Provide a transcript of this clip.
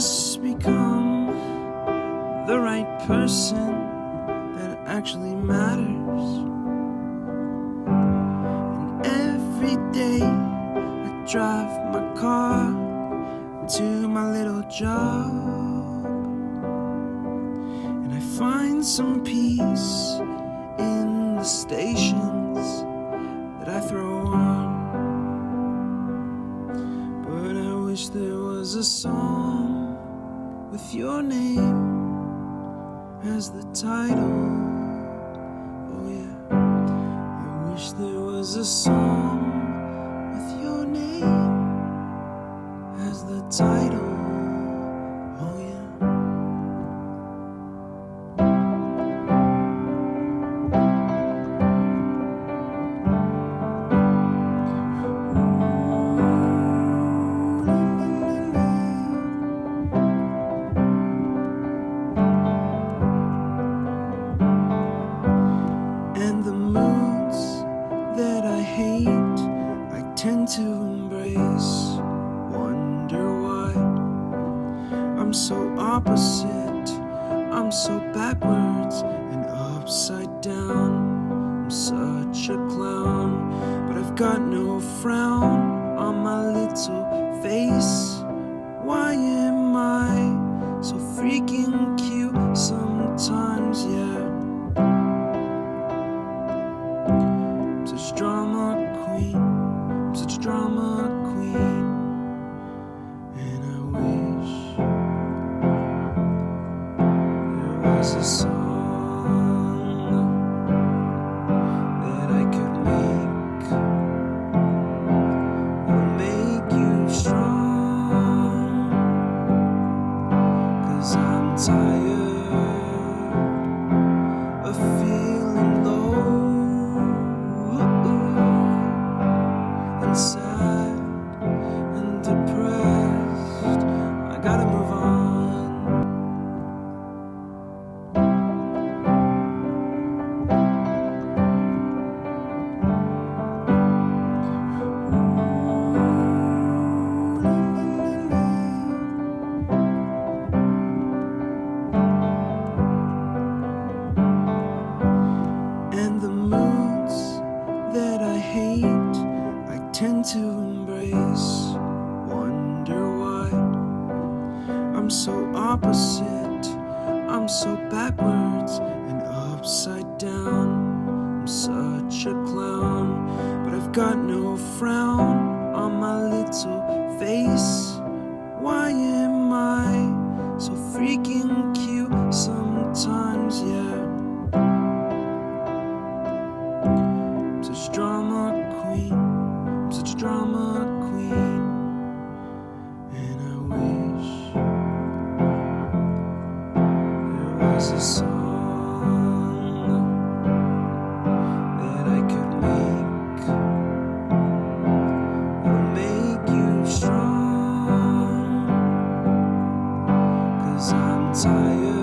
just become the right person that actually matters. And every day I drive my car to my little job, and I find some peace in the stations that I throw on. But I wish there was a song with your name as the title. Oh yeah, I wish there was a song with your name as the title. Oh yeah. And the moods that I hate, I tend to embrace. Wonder why I'm so opposite, I'm so backwards and upside down. I'm such a clown, but I've got no frown on my little face. Why am I so freaking cute sometimes, yeah? I'm such a drama queen, I'm such a drama queen. And I wish there was a song that I could make that'll make you strong. 'Cause I'm tired of feeling low and sad and depressed. I gotta move on. And the moods that I hate, I tend to embrace. Wonder why I'm so opposite, I'm so backwards and upside down. I'm such a clown, but I've got no frown on my little face. Why am I so freaking cute sometimes, yeah? I'm such a drama queen, I'm such a drama queen. And I wish there was a song that I could make that'll make you strong. 'Cause I'm tired